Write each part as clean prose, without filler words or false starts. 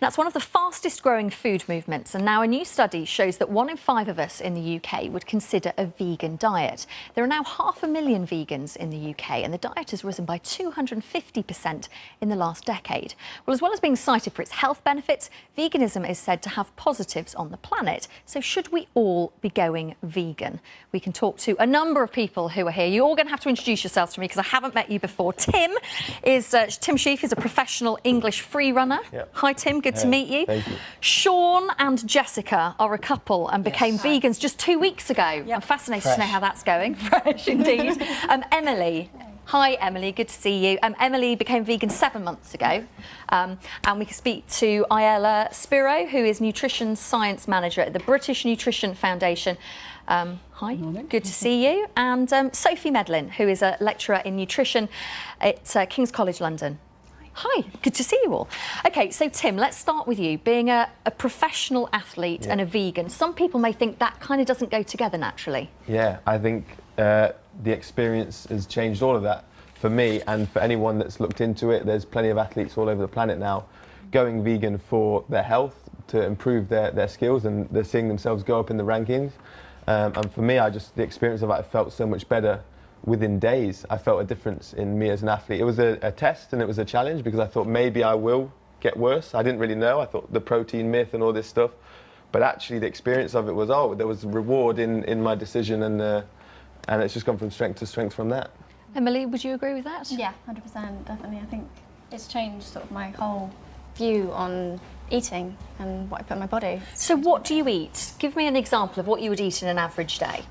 That's one of the fastest growing food movements, and now a new study shows that 1 in 5 of us in the UK would consider a vegan diet. There are now 500,000 vegans in the UK, and the diet has risen by 250% in the last decade. Well, as well as being cited for its health benefits, veganism is said to have positives on the planet. So should we all be going vegan? We can talk to a number of people who are here. You're all going to have to introduce yourselves to me because I haven't met you before. Tim Shieff is a professional English free runner. Yep. Hi, Tim. Good to meet you. Thank you. Sean and Jessica are a couple and became vegans just 2 weeks ago. Yep. I'm fascinated to know how that's going. Fresh indeed. Emily. Hi, Emily. Good to see you. Emily became vegan 7 months ago. And we can speak to Ayala Spiro, who is Nutrition Science Manager at the British Nutrition Foundation. Hi, good to see you. And Sophie Medlin, who is a lecturer in nutrition at King's College London. Hi, good to see you all. OK, so Tim, let's start with you. Being a professional athlete and a vegan, some people may think that kind of doesn't go together naturally. Yeah, I think the experience has changed all of that for me and for anyone that's looked into it. There's plenty of athletes all over the planet now going vegan for their health, to improve their skills, and they're seeing themselves go up in the rankings. And for me, the experience of it, I felt so much better. Within days, I felt a difference in me as an athlete. It was a test and it was a challenge because I thought maybe I will get worse. I didn't really know. I thought the protein myth and all this stuff. But actually the experience of it was, there was a reward in my decision, and it's just gone from strength to strength from that. Emily, would you agree with that? Yeah, 100%, definitely. I think it's changed sort of my whole view on eating and what I put in my body. So what do you eat? Give me an example of what you would eat in an average day.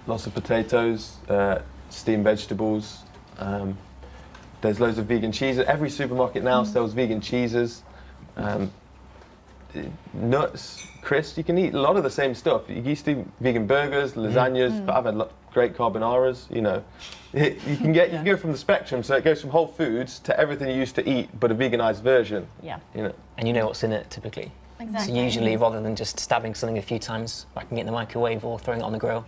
Lots of potatoes, steamed vegetables. There's loads of vegan cheeses. Every supermarket now sells vegan cheeses. Nuts, crisps. You can eat a lot of the same stuff. You used to eat vegan burgers, lasagnas, but I've had great carbonaras. You know, you can go from the spectrum. So it goes from whole foods to everything you used to eat, but a veganized version. Yeah. You know. And you know what's in it typically. Exactly. So usually, rather than just stabbing something a few times, whacking it in the microwave or throwing it on the grill,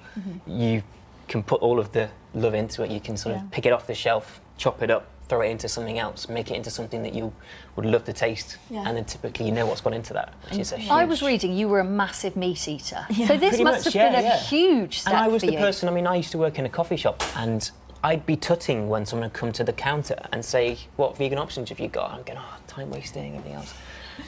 you can put all of the love into it. You can sort of pick it off the shelf, chop it up, throw it into something else, make it into something that you would love to taste, and then typically you know what's gone into that, which is a huge... I was reading you were a massive meat eater, so this Pretty must much, have been a huge step And I was for the you. person, I mean, I used to work in a coffee shop and I'd be tutting when someone would come to the counter and say, what vegan options have you got? I'm going, time wasting, everything else.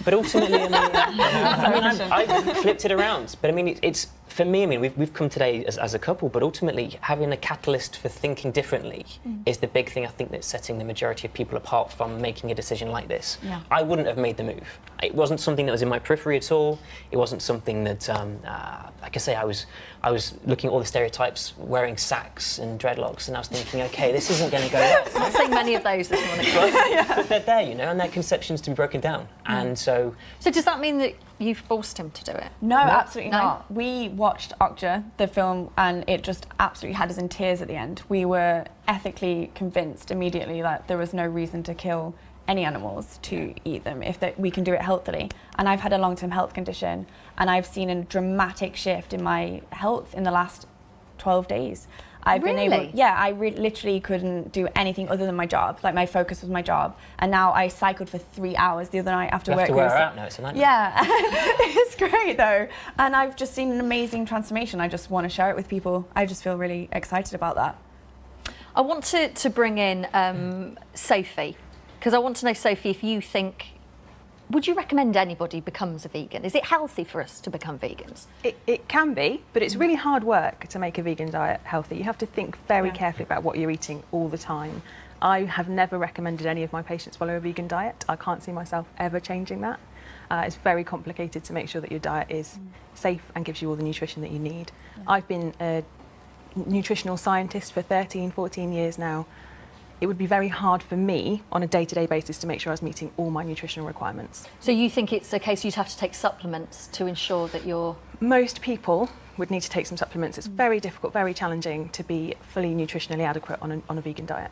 But ultimately, I flipped it around. But I mean, it's for me. I mean, we've come today as a couple, but ultimately, having a catalyst for thinking differently is the big thing I think that's setting the majority of people apart from making a decision like this. Yeah. I wouldn't have made the move. It wasn't something that was in my periphery at all. It wasn't something that, like I say, I was looking at all the stereotypes, wearing sacks and dreadlocks, and I was thinking, okay, this isn't going to go well. I'm not seeing many of those this morning. But they're there, you know, and their conceptions to be broken down. And so does that mean that you forced him to do it? No, absolutely not. We watched Okja, the film, and it just absolutely had us in tears at the end. We were ethically convinced immediately that there was no reason to kill any animals to eat them if we can do it healthily. And I've had a long-term health condition, and I've seen a dramatic shift in my health in the last 12 days. I've been able, I literally couldn't do anything other than my job. Like, my focus was my job, and now I cycled for 3 hours the other night after work. You have to wear her out now, it's a nightmare. Yeah, it's great though, and I've just seen an amazing transformation. I just want to share it with people. I just feel really excited about that. I want to bring in Sophie, because I want to know, Sophie, if you think, would you recommend anybody becomes a vegan? Is it healthy for us to become vegans? It can be, but it's really hard work to make a vegan diet healthy. You have to think very carefully about what you're eating all the time. I have never recommended any of my patients follow a vegan diet. I can't see myself ever changing that. It's very complicated to make sure that your diet is safe and gives you all the nutrition that you need. I've been a nutritional scientist for 13, 14 years now. It would be very hard for me on a day-to-day basis to make sure I was meeting all my nutritional requirements. So you think it's a case you'd have to take supplements to ensure that you're... Most people would need to take some supplements. It's very difficult, very challenging to be fully nutritionally adequate on a vegan diet.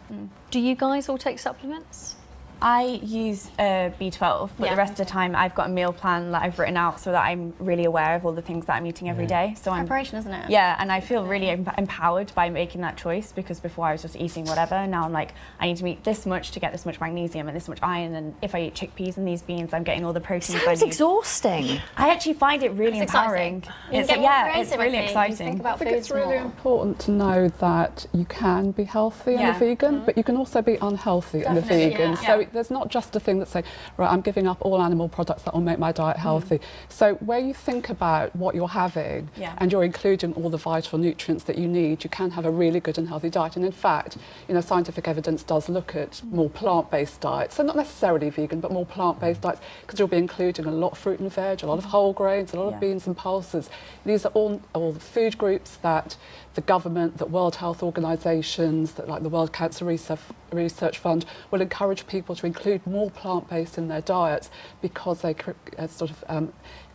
Do you guys all take supplements? I use B12, but Yeah, the rest of the time I've got a meal plan that I've written out so that I'm really aware of all the things that I'm eating every day. So I'm Preparation, isn't it? Yeah, and I feel really empowered by making that choice, because before I was just eating whatever. Now I'm like, I need to eat this much to get this much magnesium and this much iron, and if I eat chickpeas and these beans, I'm getting all the proteins I Sounds need. exhausting. I actually find it really It's empowering. exciting. You It's, get more yeah, creative it's with really it. You exciting. think about I think it's foods really more. important to know that you can be healthy and Yeah. a vegan, but you can also be unhealthy and a Definitely, vegan. yeah. So there's not just a thing that's saying, right, I'm giving up all animal products that will make my diet healthy. So where you think about what you're having Yeah. and you're including all the vital nutrients that you need, you can have a really good and healthy diet. And in fact, you know, scientific evidence does look at more plant-based diets, so not necessarily vegan, but more plant-based diets, because you'll be including a lot of fruit and veg, a lot of whole grains, a lot of beans and pulses. These are all the food groups that the government, that World Health Organisations, that like the World Cancer Research Fund will encourage people to include more plant-based in their diets, because they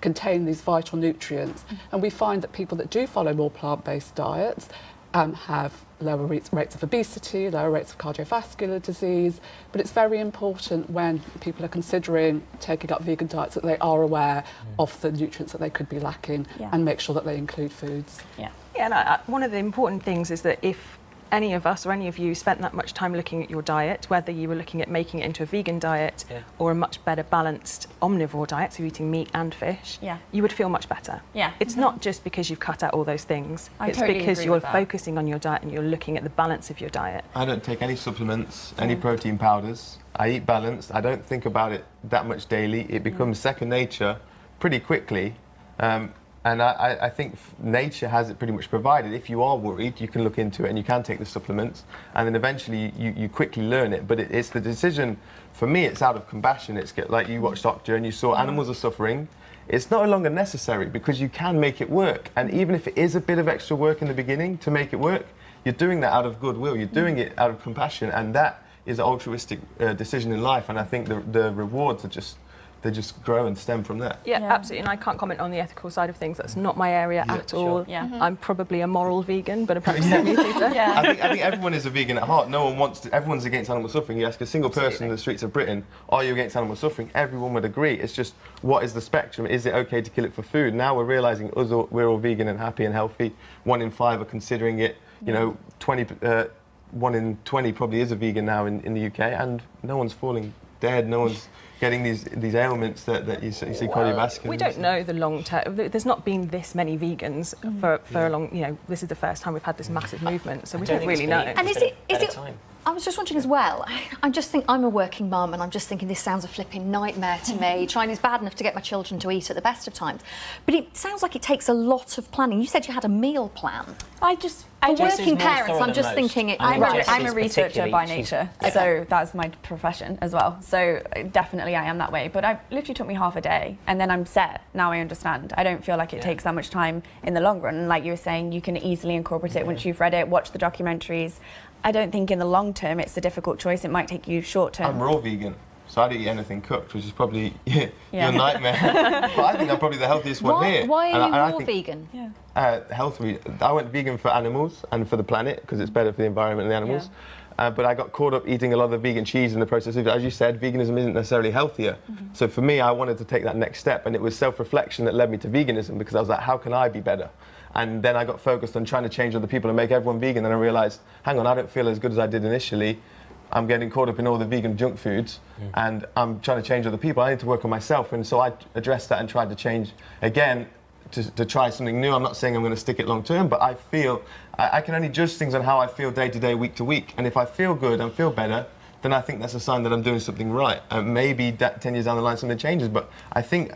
contain these vital nutrients. And we find that people that do follow more plant-based diets have lower rates of obesity, lower rates of cardiovascular disease. But it's very important when people are considering taking up vegan diets that they are aware of the nutrients that they could be lacking and make sure that they include foods. Yeah. Yeah, and one of the important things is that if any of us or any of you spent that much time looking at your diet, whether you were looking at making it into a vegan diet or a much better balanced omnivore diet, so eating meat and fish, you would feel much better. Yeah. It's not just because you've cut out all those things. It's totally because agree you're with that. focusing on your diet and you're looking at the balance of your diet. I don't take any supplements, any protein powders. I eat balanced. I don't think about it that much daily. It becomes second nature pretty quickly. And I think nature has it pretty much provided. If you are worried, you can look into it and you can take the supplements, and then eventually you quickly learn it. But it's the decision, for me, it's out of compassion. It's like you watched Doctor and you saw animals are suffering. It's no longer necessary, because you can make it work. And even if it is a bit of extra work in the beginning to make it work, you're doing that out of goodwill. You're doing it out of compassion, and that is an altruistic decision in life. And I think the rewards are they just grow and stem from that. Yeah, absolutely. And I can't comment on the ethical side of things. That's not my area at all. Yeah. I'm probably a moral vegan, but a practicing meat eater. I think everyone is a vegan at heart. No one wants to. Everyone's against animal suffering. You ask a single person in the streets of Britain, are you against animal suffering? Everyone would agree. It's just, what is the spectrum? Is it okay to kill it for food? Now we're realising we're all vegan and happy and healthy. 1 in 5 are considering it. You know, 1 in 20 probably is a vegan now in the UK, and no one's falling dead. No one's getting these ailments that you see cardiovascular. We don't know the long term. There's not been this many vegans for a long. You know, this is the first time we've had this massive movement, so we don't really know. And is it? I was just wondering as well, I'm a working mum, and I'm just thinking this sounds a flipping nightmare to me. Trying is bad enough to get my children to eat at the best of times. But it sounds like it takes a lot of planning. You said you had a meal plan. For working parents, I'm just thinking I'm a researcher by nature, so that's my profession as well. So definitely I am that way. But it literally took me half a day, and then I'm set. Now I understand. I don't feel like it takes that much time in the long run. And like you were saying, you can easily incorporate it once you've read it, watch the documentaries. I don't think in the long term it's a difficult choice. It might take you short term. I'm raw vegan, so I don't eat anything cooked, which is probably your nightmare. But I think I'm probably the healthiest one here. Why are you I raw think, vegan? Healthy. I went vegan for animals and for the planet, because it's better for the environment and the animals. But I got caught up eating a lot of the vegan cheese in the process. As you said, veganism isn't necessarily healthier. So for me, I wanted to take that next step, and it was self-reflection that led me to veganism, because I was like, how can I be better? And then I got focused on trying to change other people and make everyone vegan. And I realised, hang on, I don't feel as good as I did initially. I'm getting caught up in all the vegan junk foods, and I'm trying to change other people. I need to work on myself. And so I addressed that and tried to change again, to try something new. I'm not saying I'm going to stick it long term, but I feel I can only judge things on how I feel day to day, week to week. And if I feel good and feel better, then I think that's a sign that I'm doing something right. Maybe 10 years down the line something changes, but I think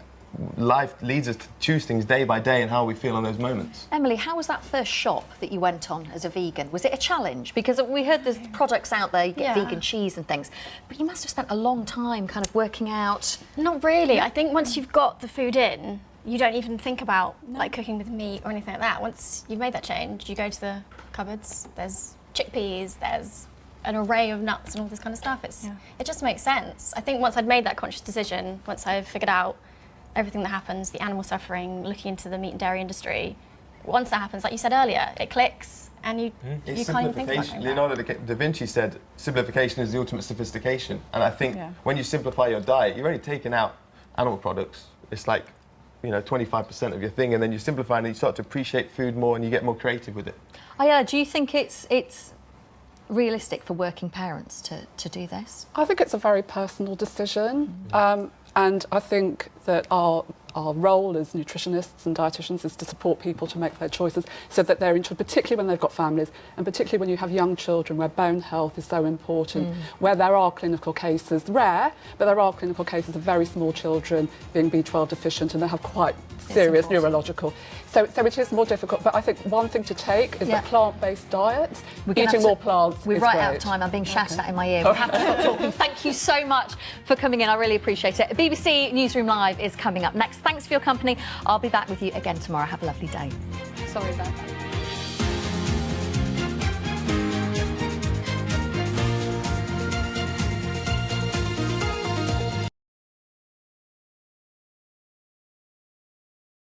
life leads us to choose things day by day and how we feel on those moments. Emily, how was that first shop that you went on as a vegan? Was it a challenge? Because we heard there's products out there, you get vegan cheese and things, but you must have spent a long time kind of working out. Not really. I think once you've got the food in, you don't even think about like cooking with meat or anything like that. Once you've made that change, you go to the cupboards, there's chickpeas, there's an array of nuts and all this kind of stuff. It just makes sense. I think once I'd made that conscious decision, once I figured out everything that happens, the animal suffering, looking into the meat and dairy industry, once that happens, like you said earlier, it clicks and you It's can't even think about simplification. it. Leonardo da Vinci said simplification is the ultimate sophistication. And I think when you simplify your diet, you're only taking out animal products. It's like, 25% of your thing, and then you simplify and you start to appreciate food more and you get more creative with it. Do you think it's realistic for working parents to do this? I think it's a very personal decision, and I think that our role as nutritionists and dietitians is to support people to make their choices so that they're into, particularly when they've got families, and particularly when you have young children where bone health is so important, where there are clinical cases, rare, but there are clinical cases of very small children being B12 deficient, and they have quite serious neurological. So it is more difficult, but I think one thing to take is that plant-based diets, eating more plants. We're right out of time. I'm being shouted at in my ear. We have to stop talking. Thank you so much for coming in. I really appreciate it. BBC Newsroom Live is coming up next. Thanks for your company. I'll be back with you again tomorrow. Have a lovely day. Sorry about that.